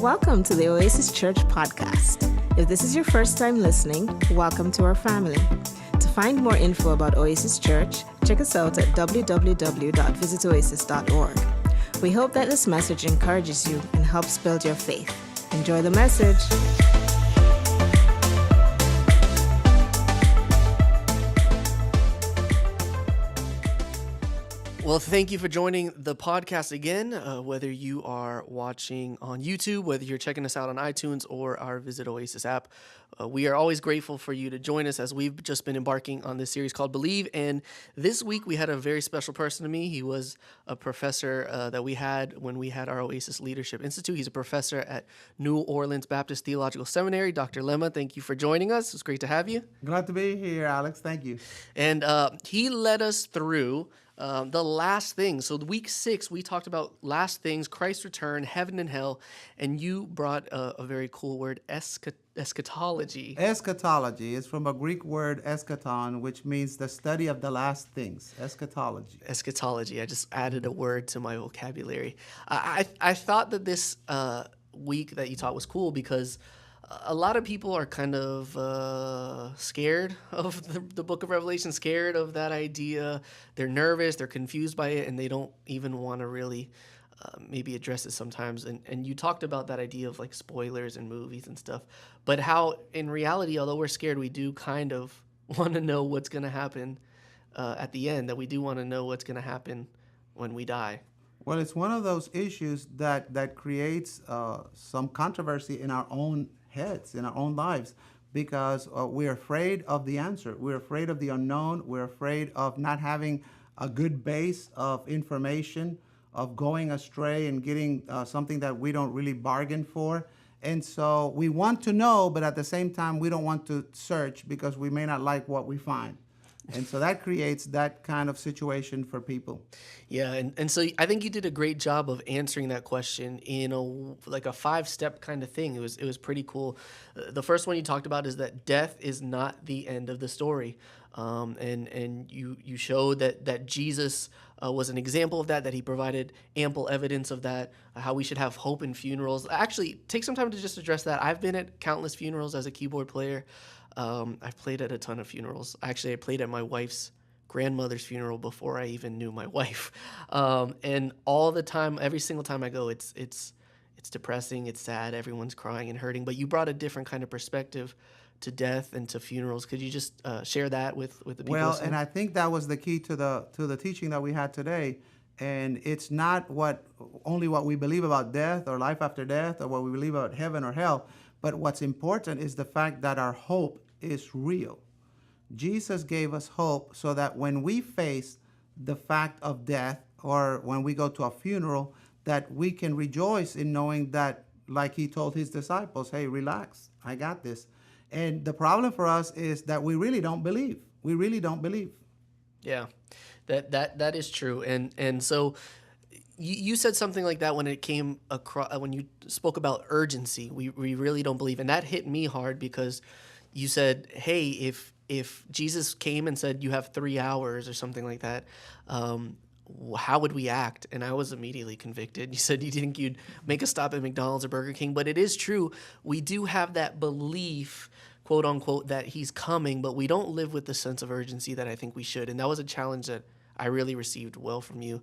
Welcome to the Oasis Church podcast. If this is your first time listening, welcome to our family. To find more info about Oasis Church, check us out at www.visitoasis.org. We hope that this message encourages you and helps build your faith. Enjoy the message. Well, thank you for joining the podcast again, whether you are watching on YouTube, whether you're checking us out on iTunes or our Visit Oasis app. We are always grateful for you to join us as we've just been embarking on this series called Believe. And this week we had a very special person to me. He was a professor that we had when we had our Oasis Leadership Institute. He's a professor at New Orleans Baptist Theological Seminary. Dr. Lemma, thank you for joining us. It's great to have you. Glad to be here, Alex. Thank you. And he led us through the last things. So week 6, we talked about last things, Christ's return, heaven and hell, and you brought a very cool word, eschatology. Eschatology is from a Greek word eschaton, which means the study of the last things. Eschatology. Eschatology. I just added a word to my vocabulary. I thought that this week that you taught was cool because a lot of people are kind of scared of the book of Revelation, scared of that idea. They're nervous, they're confused by it, and they don't even want to really maybe address it sometimes. And you talked about that idea of like spoilers in movies and stuff, but how in reality, although we're scared, we do kind of want to know what's going to happen at the end, that we do want to know what's going to happen when we die. Well, it's one of those issues that creates some controversy in our own heads, in our own lives, because we're afraid of the answer. We're afraid of the unknown. We're afraid of not having a good base of information, of going astray and getting something that we don't really bargain for. And so we want to know, but at the same time, we don't want to search because we may not like what we find. And so that creates that kind of situation for people. Yeah, and so I think you did a great job of answering that question in a 5-step kind of thing. It was pretty cool. The first one you talked about is that death is not the end of the story, and you showed that Jesus was an example of that he provided ample evidence of that, how we should have hope in funerals. Actually, take some time to just address that. I've been at countless funerals as a keyboard player. I've played at a ton of funerals. Actually, I played at my wife's grandmother's funeral before I even knew my wife. And all the time, every single time I go, it's depressing, it's sad, everyone's crying and hurting. But you brought a different kind of perspective to death and to funerals. Could you just share that with the people? Well, listening? and I think that was the key to the teaching that we had today. And it's not only what we believe about death or life after death or what we believe about heaven or hell, but what's important is the fact that our hope is real. Jesus gave us hope so that when we face the fact of death or when we go to a funeral, that we can rejoice in knowing that, like he told his disciples, hey, relax, I got this. And the problem for us is that we really don't believe. We really don't believe. Yeah, that is true. And so you said something like that when it came across, when you spoke about urgency. We really don't believe. And that hit me hard because you said, hey, if Jesus came and said you have 3 hours or something like that, how would we act? And I was immediately convicted. You said you think you'd make a stop at McDonald's or Burger King, but it is true. We do have that belief, quote unquote, that he's coming, but we don't live with the sense of urgency that I think we should. And that was a challenge that I really received well from you.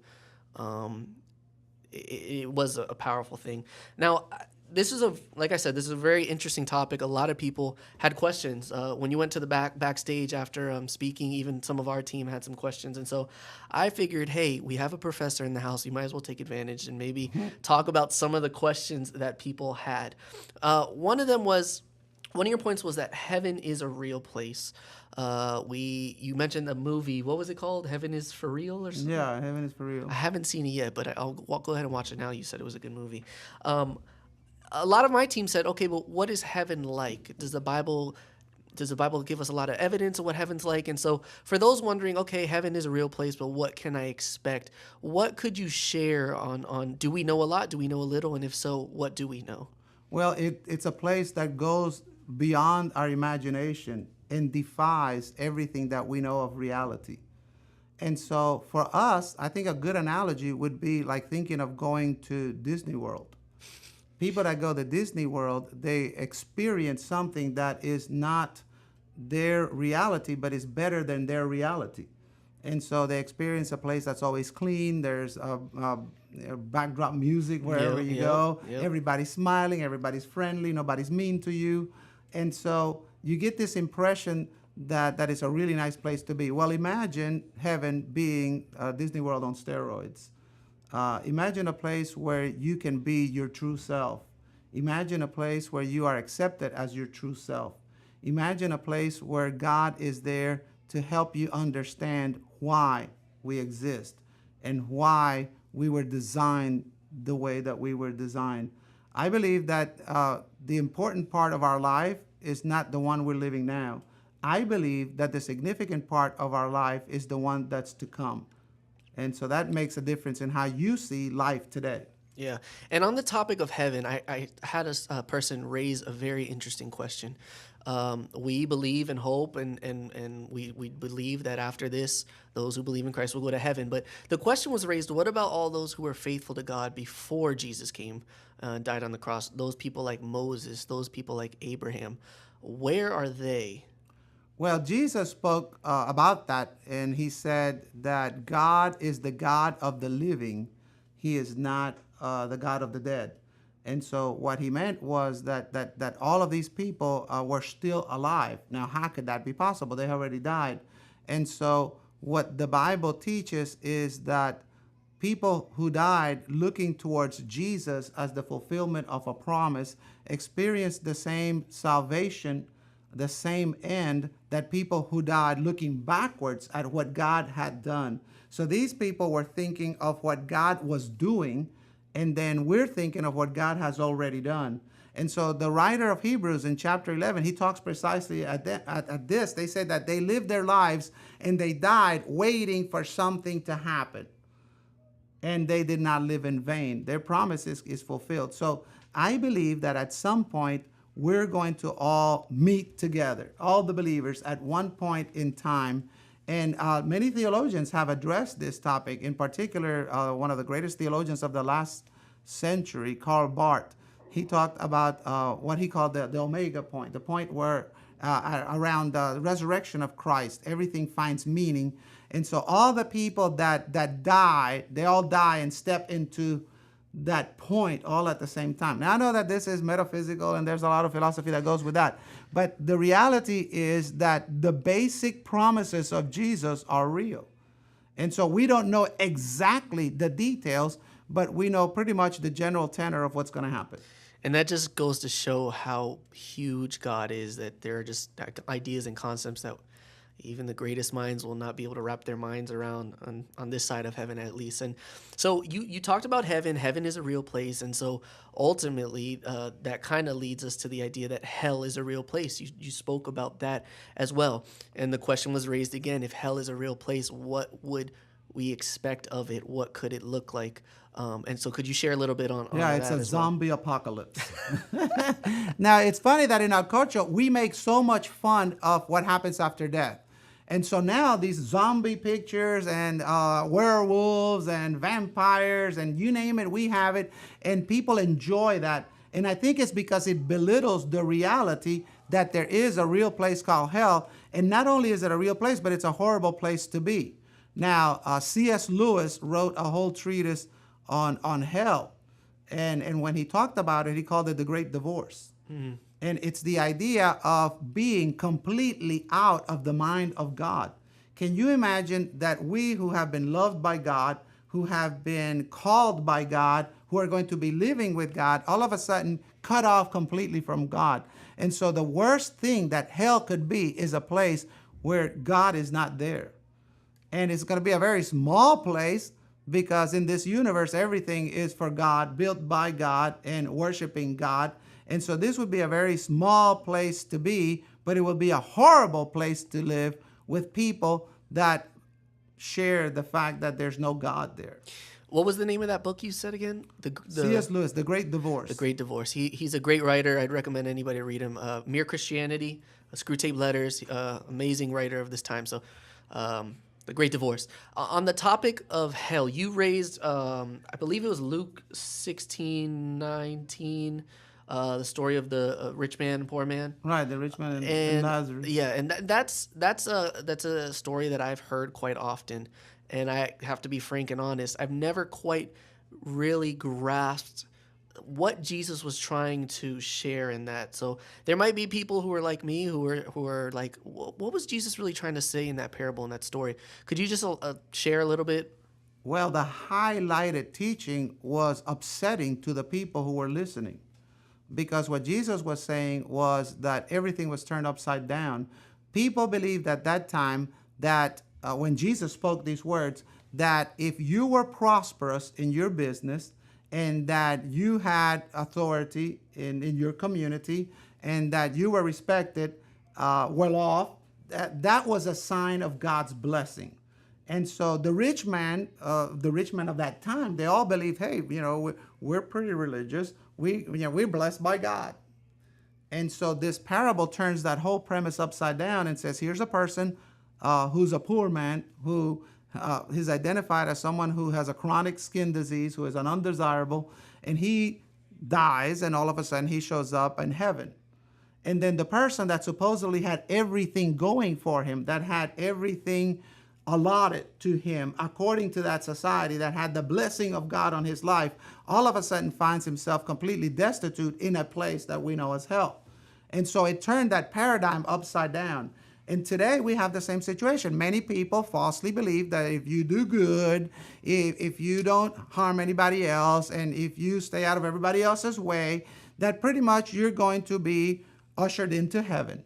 It was a powerful thing. Now, this is like I said, this is a very interesting topic. A lot of people had questions. When you went to the backstage after speaking, even some of our team had some questions. And so I figured, hey, we have a professor in the house. You might as well take advantage and maybe talk about some of the questions that people had. One of your points was that heaven is a real place. You mentioned the movie. What was it called? Heaven is for Real or something? Yeah, heaven is for real. I haven't seen it yet, but I'll go ahead and watch it now. You said it was a good movie. A lot of my team said, okay, but what is heaven like? Does the Bible give us a lot of evidence of what heaven's like? And so for those wondering, okay, heaven is a real place, but what can I expect? What could you share on do we know a lot? Do we know a little? And if so, what do we know? Well, it's a place that goes beyond our imagination and defies everything that we know of reality. And so for us, I think a good analogy would be like thinking of going to Disney World. People that go to Disney World, they experience something that is not their reality, but is better than their reality. And so they experience a place that's always clean. There's backdrop music wherever you go. Yep. Everybody's smiling. Everybody's friendly. Nobody's mean to you. And so you get this impression that it's a really nice place to be. Well, imagine heaven being Disney World on steroids. Imagine a place where you can be your true self. Imagine a place where you are accepted as your true self. Imagine a place where God is there to help you understand why we exist and why we were designed the way that we were designed. I believe that the important part of our life is not the one we're living now. I believe that the significant part of our life is the one that's to come. And so that makes a difference in how you see life today. Yeah. And on the topic of heaven, I had a person raise a very interesting question. We believe and hope and we believe that after this, those who believe in Christ will go to heaven. But the question was raised, what about all those who were faithful to God before Jesus came and died on the cross? Those people like Moses, those people like Abraham. Where are they? Well, Jesus spoke about that, and he said that God is the God of the living. He is not the God of the dead. And so what he meant was that all of these people were still alive. Now, how could that be possible? They already died. And so what the Bible teaches is that people who died looking towards Jesus as the fulfillment of a promise experienced the same salvation, the same end that people who died looking backwards at what God had done. So these people were thinking of what God was doing, and then we're thinking of what God has already done. And so the writer of Hebrews in chapter 11, he talks precisely at this. They said that they lived their lives and they died waiting for something to happen. And they did not live in vain. Their promise is fulfilled. So I believe that at some point, we're going to all meet together, all the believers at one point in time. And many theologians have addressed this topic. In particular, one of the greatest theologians of the last century, Karl Barth, he talked about what he called the Omega point, the point where around the resurrection of Christ, everything finds meaning. And so all the people that die, they all die and step into that point all at the same time. Now, I know that this is metaphysical and there's a lot of philosophy that goes with that. But the reality is that the basic promises of Jesus are real. And so we don't know exactly the details, but we know pretty much the general tenor of what's going to happen. And that just goes to show how huge God is, that there are just ideas and concepts that even the greatest minds will not be able to wrap their minds around on this side of heaven, at least. And so you talked about heaven. Heaven is a real place. And so ultimately, that kind of leads us to the idea that hell is a real place. You spoke about that as well. And the question was raised again, if hell is a real place, what would we expect of it? What could it look like? And so could you share a little bit on Yeah, that it's a as well? zombie apocalypse. Now, it's funny that in our culture, we make so much fun of what happens after death. And so now these zombie pictures and werewolves and vampires and you name it, we have it. And people enjoy that. And I think it's because it belittles the reality that there is a real place called hell. And not only is it a real place, but it's a horrible place to be. Now, C.S. Lewis wrote a whole treatise on hell. And when he talked about it, he called it The Great Divorce. Mm-hmm. And it's the idea of being completely out of the mind of God. Can you imagine that we who have been loved by God, who have been called by God, who are going to be living with God, all of a sudden cut off completely from God? And so the worst thing that hell could be is a place where God is not there. And it's going to be a very small place because in this universe, everything is for God, built by God and worshiping God. And so this would be a very small place to be, but it would be a horrible place to live with people that share the fact that there's no God there. What was the name of that book you said again? C.S. Lewis, The Great Divorce. The Great Divorce. He's a great writer. I'd recommend anybody read him. Mere Christianity, Screwtape Letters, amazing writer of this time. So The great divorce. On the topic of hell, you raised, I believe it was Luke 16:19, the story of the rich man and poor man. Right, the rich man and And Lazarus. yeah, and that's a story that I've heard quite often, and I have to be frank and honest. I've never quite really grasped what Jesus was trying to share in that. So there might be people who are like me who are like, what was Jesus really trying to say in that parable, in that story? Could you just share a little bit? Well, the highlighted teaching was upsetting to the people who were listening, because what Jesus was saying was that everything was turned upside down. People believed at that time that when Jesus spoke these words, that if you were prosperous in your business and that you had authority in your community and that you were respected, well off, that was a sign of God's blessing. And so the rich man of that time, they all believed, hey, we're pretty religious. We're blessed by God. And so this parable turns that whole premise upside down and says, here's a person who's a poor man who is identified as someone who has a chronic skin disease, who is an undesirable, and he dies, and all of a sudden he shows up in heaven. And then the person that supposedly had everything going for him, that had everything allotted to him according to that society, that had the blessing of God on his life, all of a sudden finds himself completely destitute in a place that we know as hell. And so it turned that paradigm upside down. And today we have the same situation. Many people falsely believe that if you do good, if you don't harm anybody else, and if you stay out of everybody else's way, that pretty much you're going to be ushered into heaven.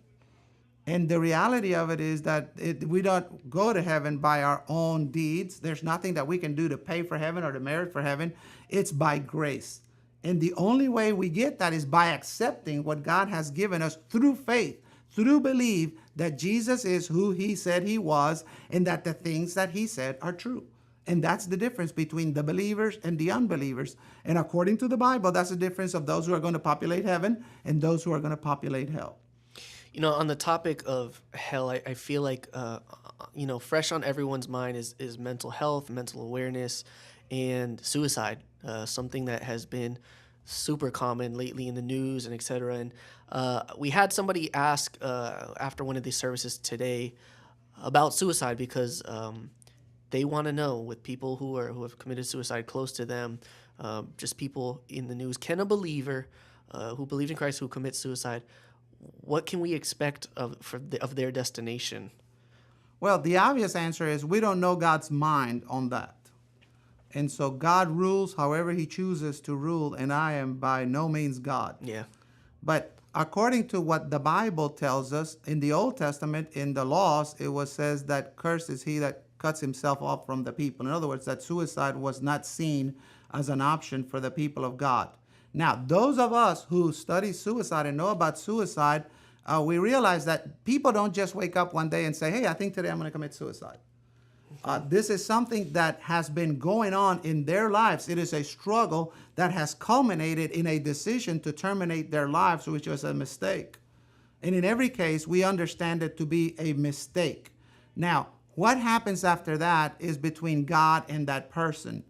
And the reality of it is that we don't go to heaven by our own deeds. There's nothing that we can do to pay for heaven or to merit for heaven. It's by grace. And the only way we get that is by accepting what God has given us through faith, through belief that Jesus is who he said he was, and that the things that he said are true. And that's the difference between the believers and the unbelievers. And according to the Bible, that's the difference of those who are going to populate heaven and those who are going to populate hell. On the topic of hell, I feel like, fresh on everyone's mind is mental health, mental awareness, and suicide, something that has been super common lately in the news and et cetera. And we had somebody ask after one of these services today about suicide because they want to know, with people who have committed suicide close to them, just people in the news, can a believer who believed in Christ who commits suicide, what can we expect of their destination? Well, the obvious answer is we don't know God's mind on that. And so God rules however he chooses to rule, and I am by no means God. Yeah. But according to what the Bible tells us, in the Old Testament, in the laws, says that cursed is he that cuts himself off from the people. In other words, that suicide was not seen as an option for the people of God. Now, those of us who study suicide and know about suicide, we realize that people don't just wake up one day and say, hey, I think today I'm going to commit suicide. This is something that has been going on in their lives. It is a struggle that has culminated in a decision to terminate their lives, which was a mistake. And in every case, we understand it to be a mistake. Now, what happens after that is between God and that person.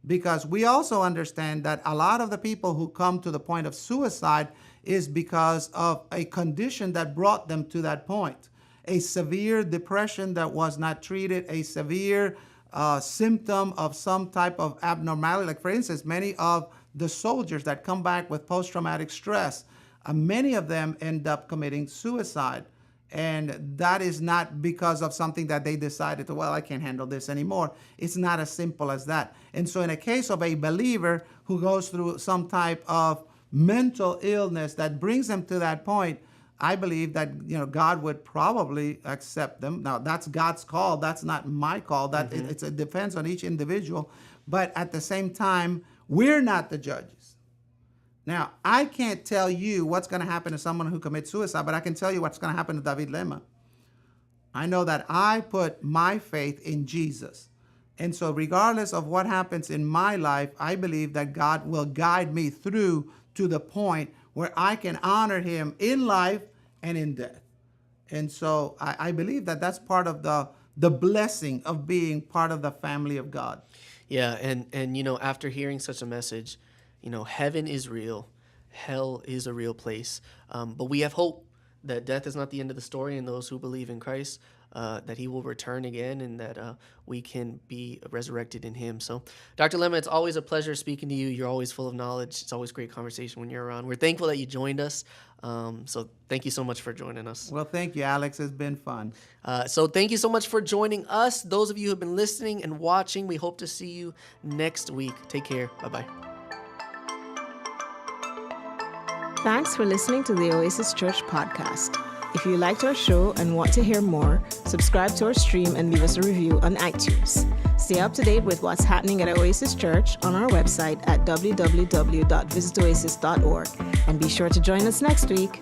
Because we also understand that a lot of the people who come to the point of suicide is because of a condition that brought them to that point. A severe depression that was not treated, a severe symptom of some type of abnormality. Like, for instance, many of the soldiers that come back with post-traumatic stress, many of them end up committing suicide. And that is not because of something that they decided to, well, I can't handle this anymore. It's not as simple as that. And so in a case of a believer who goes through some type of mental illness that brings them to that point, I believe that God would probably accept them. Now, that's God's call. That's not my call. That it depends on each individual. But at the same time, we're not the judges. Now, I can't tell you what's going to happen to someone who commits suicide, but I can tell you what's going to happen to David Lema. I know that I put my faith in Jesus. And so regardless of what happens in my life, I believe that God will guide me through to the point where I can honor him in life and in death. And so I believe that that's part of the blessing of being part of the family of God. Yeah, and after hearing such a message, heaven is real, hell is a real place, but we have hope that death is not the end of the story, and those who believe in Christ, that he will return again, and that we can be resurrected in him. So, Dr. Lema, it's always a pleasure speaking to you. You're always full of knowledge. It's always great conversation when you're around. We're thankful that you joined us. So thank you so much for joining us. Well, thank you, Alex. It's been fun. So thank you so much for joining us. Those of you who have been listening and watching, we hope to see you next week. Take care. Bye-bye. Thanks for listening to the Oasis Church podcast. If you liked our show and want to hear more, subscribe to our stream and leave us a review on iTunes. Stay up to date with what's happening at Oasis Church on our website at www.visitoasis.org. And be sure to join us next week.